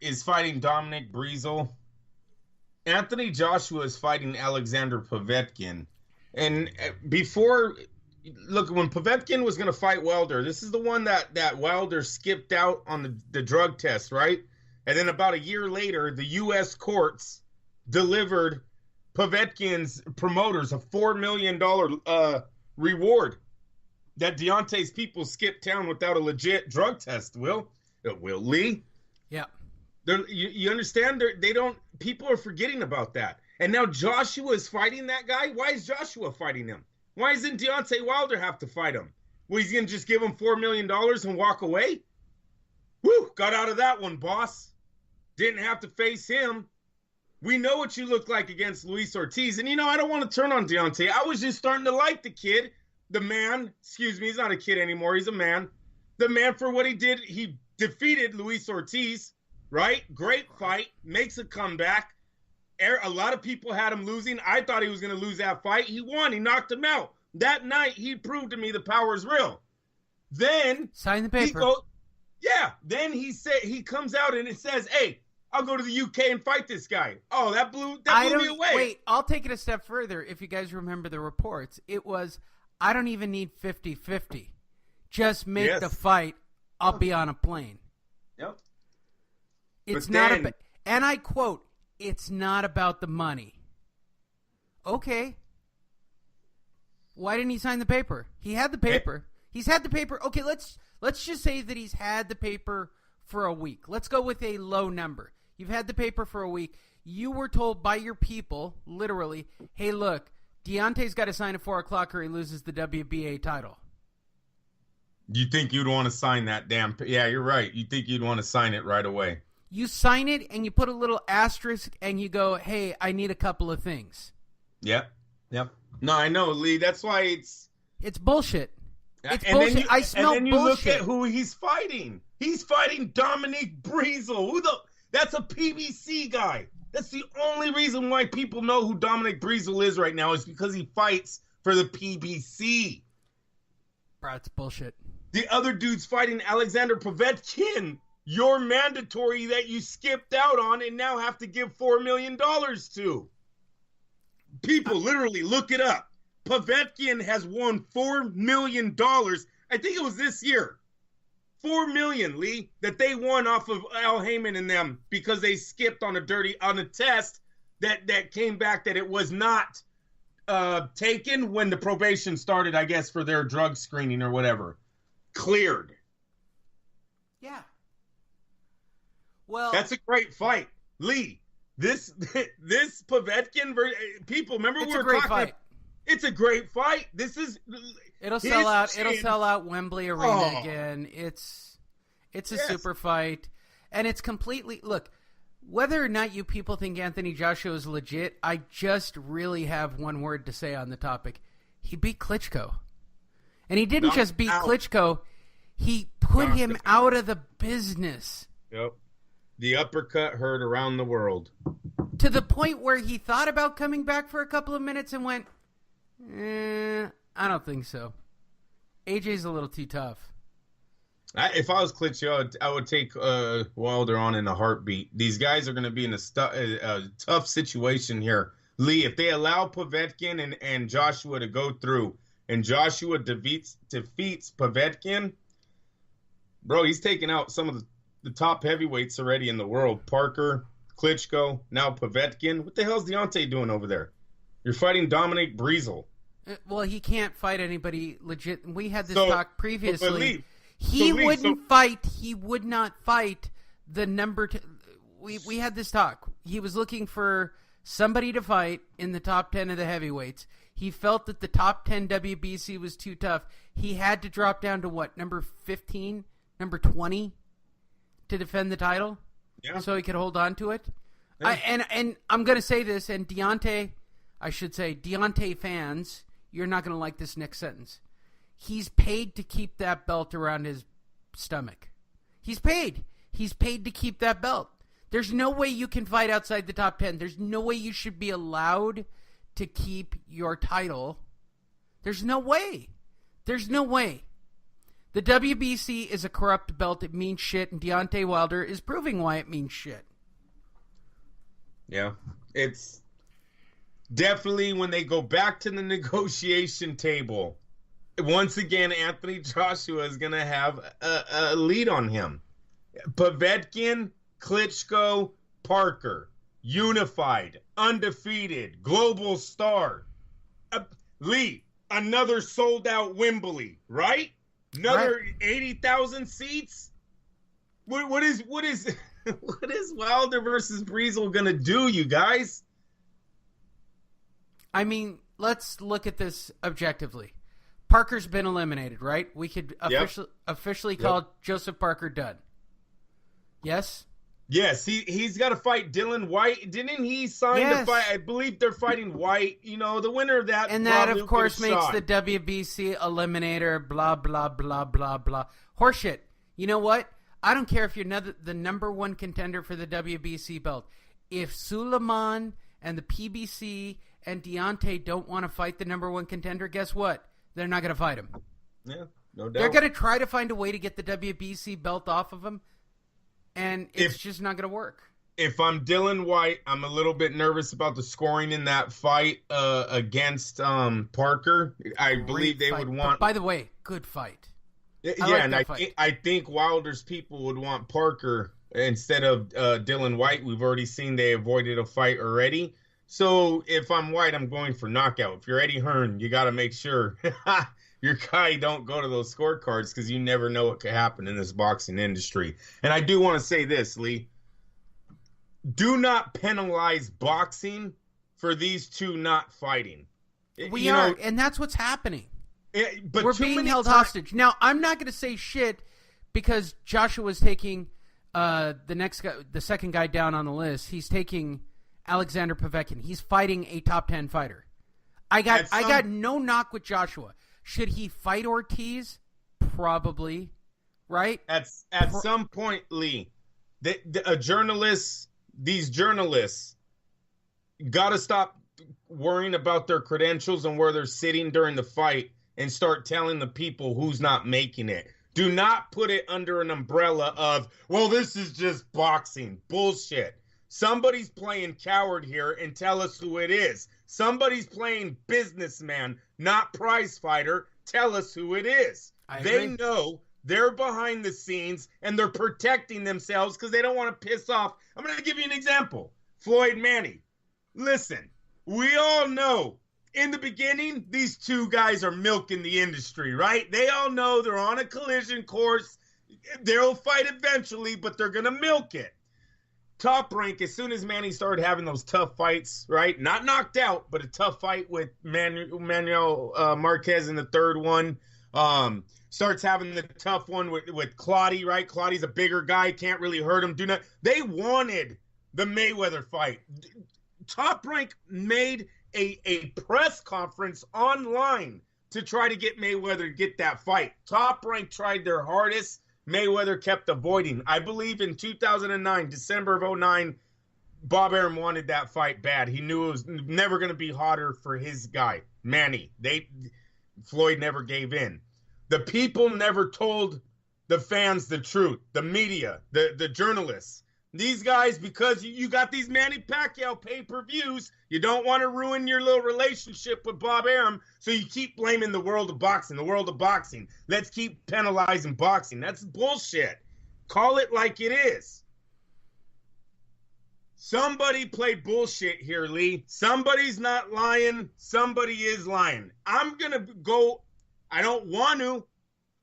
is fighting Dominic Breezel. Anthony Joshua is fighting Alexander Povetkin. And before, look, when Povetkin was going to fight Wilder, this is the one that Wilder skipped out on the drug test, right? And then about a year later, the U.S. courts delivered Povetkin's promoters a $4 million reward that Deontay's people skipped town without a legit drug test, Will Lee? Yeah. You understand? They don't. People are forgetting about that. And now Joshua is fighting that guy? Why is Joshua fighting him? Why doesn't Deontay Wilder have to fight him? Well, he's going to just give him $4 million and walk away? Woo! Got out of that one, boss. Didn't have to face him. We know what you look like against Luis Ortiz. And, I don't want to turn on Deontay. I was just starting to like the kid. The man. Excuse me, he's not a kid anymore. He's a man. The man for what he did. He defeated Luis Ortiz, right? Great fight. Makes a comeback. A lot of people had him losing. I thought he was going to lose that fight. He won. He knocked him out. That night, he proved to me the power is real. Then sign the paper. Then he comes out and it says, "Hey, I'll go to the UK and fight this guy." Oh, that blew me away. Wait, I'll take it a step further. If you guys remember the reports, it was, I don't even need 50-50. Just make the fight. I'll be on a plane. Yep. It's not and I quote, "It's not about the money." Okay. Why didn't he sign the paper? He had the paper. He's had the paper. Okay, let's just say that he's had the paper for a week. Let's go with a low number. You've had the paper for a week. You were told by your people, literally, "Hey, look, Deontay's got to sign at 4 o'clock or he loses the WBA title." You think you'd want to sign that damn... Yeah, you're right. You think you'd want to sign it right away. You sign it and you put a little asterisk and you go, "Hey, I need a couple of things." Yep. No, I know, Lee. That's why it's bullshit. It's bullshit. I smell bullshit. And then you look at who he's fighting. He's fighting Dominic Breezel. That's a PBC guy. That's the only reason why people know who Dominic Breezel is right now is because he fights for the PBC. Bro, it's bullshit. The other dude's fighting Alexander Povetkin. You're mandatory that you skipped out on and now have to give $4 million to. People literally look it up. Povetkin has won $4 million. I think it was this year. $4 million, Lee, that they won off of Al Heyman and them because they skipped on a test that came back that it was not taken when the probation started, I guess, for their drug screening or whatever. Cleared. Yeah. Well, that's a great fight, Lee. This Povetkin people remember we were talking about, it's a great fight. It'll sell out. It'll sell out Wembley Arena again. It's a super fight, and it's completely look. Whether or not you people think Anthony Joshua is legit, I just really have one word to say on the topic. He beat Klitschko, and he didn't just beat Klitschko. He put him out of the business. Yep. The uppercut heard around the world. To the point where he thought about coming back for a couple of minutes and went, I don't think so. AJ's a little too tough. If I was Klitschko, I would take Wilder on in a heartbeat. These guys are going to be in a tough situation here. Lee, if they allow Povetkin and Joshua to go through, and Joshua defeats Povetkin, bro, he's taking out some of the top heavyweights already in the world. Parker, Klitschko, now Povetkin. What the hell's Deontay doing over there? You're fighting Dominic Breezel. Well, he can't fight anybody legit. We had this talk previously. He would not fight the number two. We had this talk. He was looking for somebody to fight in the top 10 of the heavyweights. He felt that the top 10 WBC was too tough. He had to drop down to what, number 15, number 20 to defend the title? Yeah. So he could hold on to it. Yeah. And I'm going to say this, and Deontay fans, you're not going to like this next sentence. He's paid to keep that belt around his stomach. He's paid. He's paid to keep that belt. There's no way you can fight outside the top 10. There's no way you should be allowed to keep your title. There's no way. There's no way. The WBC is a corrupt belt. It means shit, and Deontay Wilder is proving why it means shit. Yeah, it's definitely when they go back to the negotiation table, once again, Anthony Joshua is going to have a lead on him. Povetkin, Klitschko, Parker, unified, undefeated, global star. Lee, another sold-out Wembley, right? Another 80,000 seats? What is what is Wilder versus Breezel going to do, you guys? I mean, let's look at this objectively. Parker's been eliminated, right? We could officially call Joseph Parker done. Yes? Yes, he's got to fight Dylan White. Didn't he sign to fight? I believe they're fighting White. You know, the winner of that. And that, of course, makes the WBC eliminator, blah, blah, blah, blah, blah. Horseshit. You know what? I don't care if you're the number one contender for the WBC belt. If Suleiman and the PBC and Deontay don't want to fight the number one contender, guess what? They're not going to fight him. Yeah, no doubt. They're going to try to find a way to get the WBC belt off of him, and it's just not going to work. If I'm Dylan White, I'm a little bit nervous about the scoring in that fight against Parker. I believe they would want... But by the way, good fight. I think Wilder's people would want Parker instead of Dylan White. We've already seen they avoided a fight already. So if I'm White, I'm going for knockout. If you're Eddie Hearn, you got to make sure your guy don't go to those scorecards because you never know what could happen in this boxing industry. And I do want to say this, Lee. Do not penalize boxing for these two not fighting. And that's what's happening. But we're being held hostage. Now, I'm not going to say shit because Joshua was taking the second guy down on the list. He's taking Alexander Povetkin. He's fighting a top 10 fighter. I got no knock with Joshua. Should he fight Ortiz? Probably, right? At some point, Lee, these journalists got to stop worrying about their credentials and where they're sitting during the fight and start telling the people who's not making it. Do not put it under an umbrella of, well, this is just boxing. Bullshit. Somebody's playing coward here, and tell us who it is. Somebody's playing businessman, not prize fighter. Tell us who it is. They know they're behind the scenes, and they're protecting themselves because they don't want to piss off. I'm going to give you an example. Floyd Manny. Listen, we all know in the beginning, these two guys are milking the industry, right? They all know they're on a collision course. They'll fight eventually, but they're going to milk it. Top Rank, as soon as Manny started having those tough fights, right? Not knocked out, but a tough fight with Manuel Marquez in the third one. Starts having the tough one with Claudio, right? Claudio's a bigger guy, can't really hurt him. They wanted the Mayweather fight. Top Rank made a press conference online to try to get Mayweather to get that fight. Top Rank tried their hardest. Mayweather kept avoiding. I believe in 2009, December of 2009, Bob Arum wanted that fight bad. He knew it was never going to be hotter for his guy, Manny. Floyd never gave in. The people never told the fans the truth. The media, the journalists. These guys, because you got these Manny Pacquiao pay-per-views, you don't want to ruin your little relationship with Bob Arum, so you keep blaming the world of boxing, the world of boxing. Let's keep penalizing boxing. That's bullshit. Call it like it is. Somebody played bullshit here, Lee. Somebody's not lying. Somebody is lying. I'm going to go, I don't want to,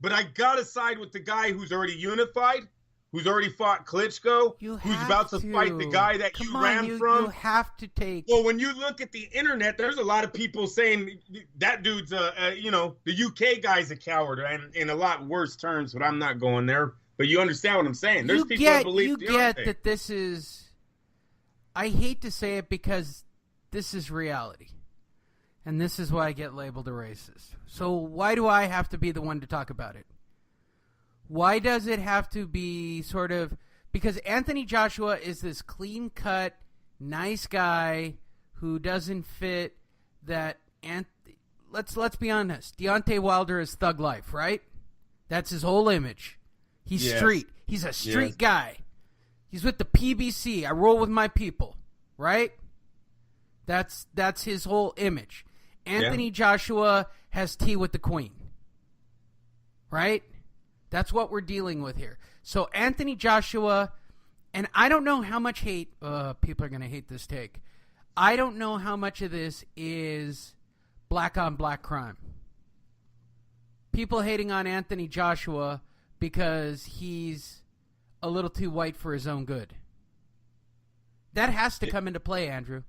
but I got to side with the guy who's already unified, who's already fought Klitschko, who's about to fight the guy that you ran from. You have to take... Well, when you look at the internet, there's a lot of people saying that dude's, the UK guy's a coward, and in a lot worse terms, but I'm not going there. But you understand what I'm saying. There's people that believe... You get that this is... I hate to say it because this is reality. And this is why I get labeled a racist. So why do I have to be the one to talk about it? Why does it have to be sort of... Because Anthony Joshua is this clean-cut, nice guy who doesn't fit that... Let's be honest. Deontay Wilder is thug life, right? That's his whole image. He's street. He's a street guy. He's with the PBC. I roll with my people, right? That's his whole image. Anthony Joshua has tea with the queen, right? That's what we're dealing with here. So Anthony Joshua, and I don't know how much hate, people are going to hate this take. I don't know how much of this is black on black crime. People hating on Anthony Joshua because he's a little too white for his own good. That has to come into play, Andrew.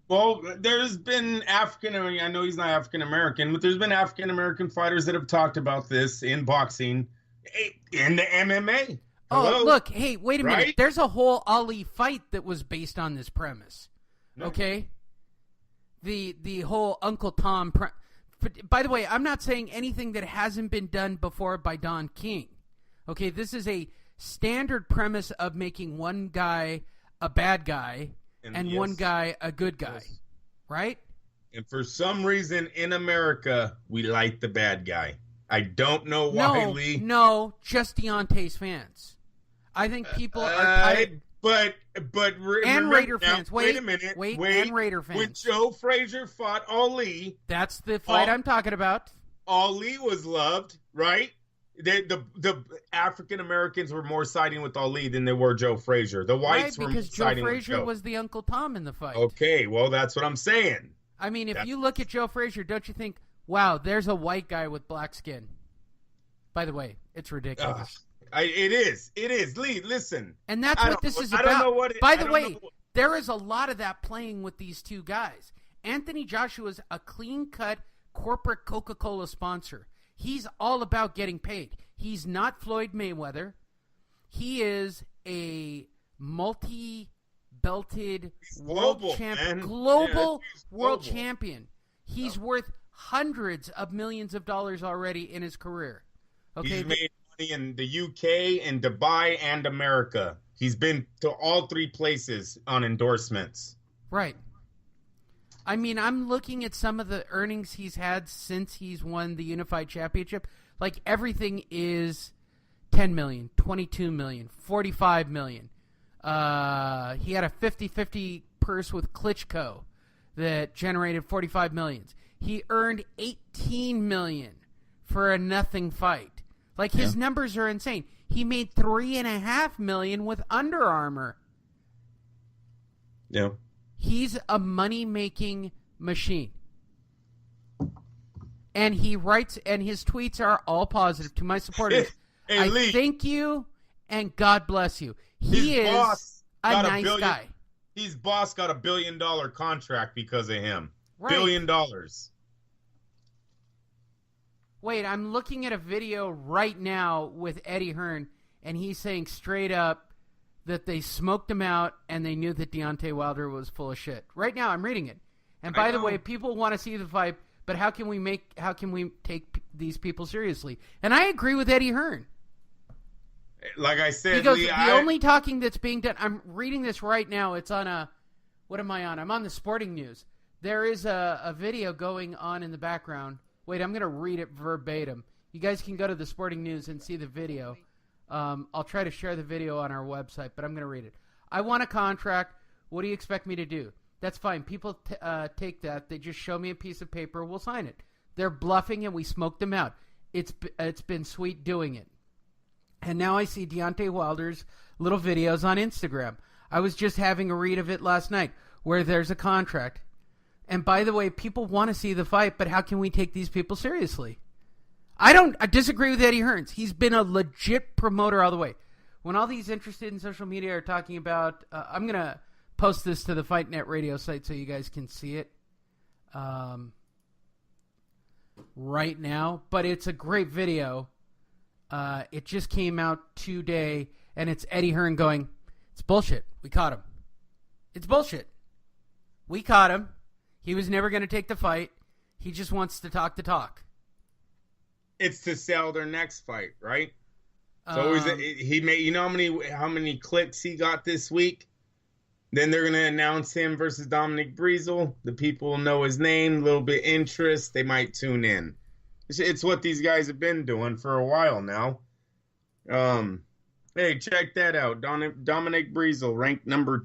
Well, there's been I know he's not African-American, but there's been African-American fighters that have talked about this in boxing, in the MMA. Hello? Oh, look, hey, wait a minute. Right? There's a whole Ali fight that was based on this premise. No. Okay? The whole Uncle Tom... By the way, I'm not saying anything that hasn't been done before by Don King. Okay, this is a standard premise of making one guy a bad guy and one guy a good guy, right? And for some reason in America, we like the bad guy. I don't know why, Lee. No, just Deontay's fans. I think people are tired. But and Raider fans. Wait a minute. Wait, and Raider fans. When Joe Frazier fought Ali, that's the fight I'm talking about. Ali was loved, right? The African Americans were more siding with Ali than they were Joe Frazier. The whites were because siding Joe with Frazier was the Uncle Tom in the fight. Okay, well that's what I'm saying. I mean, if you look at Joe Frazier, don't you think, wow, there's a white guy with black skin? By the way, it's ridiculous. It is. Lee, listen. And that's what this is about. I don't know what By the way, there is a lot of that playing with these two guys. Anthony Joshua is a clean-cut corporate Coca-Cola sponsor. He's all about getting paid. He's not Floyd Mayweather. He is a multi-belted world champion. Global world champion. He's worth hundreds of millions of dollars already in his career. Okay, he's made money in the UK and Dubai and America. He's been to all three places on endorsements. Right. I mean, I'm looking at some of the earnings he's had since he's won the Unified Championship. Like, everything is $10 million, $22 million, $45 million. He had a 50-50 purse with Klitschko that generated $45 million. He earned $18 million for a nothing fight. Like, his numbers are insane. He made $3.5 million with Under Armour. Yeah. He's a money-making machine. And he writes, and his tweets are all positive to my supporters. Hey, Lee, thank you, and God bless you. He is a nice guy. His boss got $1 billion contract because of him. Right. $1 billion. Wait, I'm looking at a video right now with Eddie Hearn, and he's saying straight up that they smoked him out and they knew that Deontay Wilder was full of shit. Right now, I'm reading it. And by the way, people want to see the fight, but how can we take these people seriously? And I agree with Eddie Hearn. Like I said, he goes, Lee, the only talking that's being done, I'm reading this right now. It's on what am I on? I'm on the Sporting News. There is a video going on in the background. Wait, I'm going to read it verbatim. You guys can go to the Sporting News and see the video. I'll try to share the video on our website, but I'm going to read it. I want a contract. What do you expect me to do? That's fine. People take that. They just show me a piece of paper. We'll sign it. They're bluffing, and we smoked them out. It's been sweet doing it. And now I see Deontay Wilder's little videos on Instagram. I was just having a read of it last night where there's a contract. And by the way, people want to see the fight, but how can we take these people seriously? I disagree with Eddie Hearns. He's been a legit promoter all the way. When all these interested in social media are talking about, I'm going to post this to the Fight Net radio site so you guys can see it right now. But it's a great video. It just came out today, and it's Eddie Hearn going, it's bullshit. We caught him. It's bullshit. We caught him. He was never going to take the fight. He just wants to talk the talk. It's to sell their next fight, right? So he made, you know how many clicks he got this week? Then they're gonna announce him versus Dominic Breezel. The people will know his name, a little bit interest. They might tune in. It's what these guys have been doing for a while now. Hey, check that out. Dominic Breezel ranked number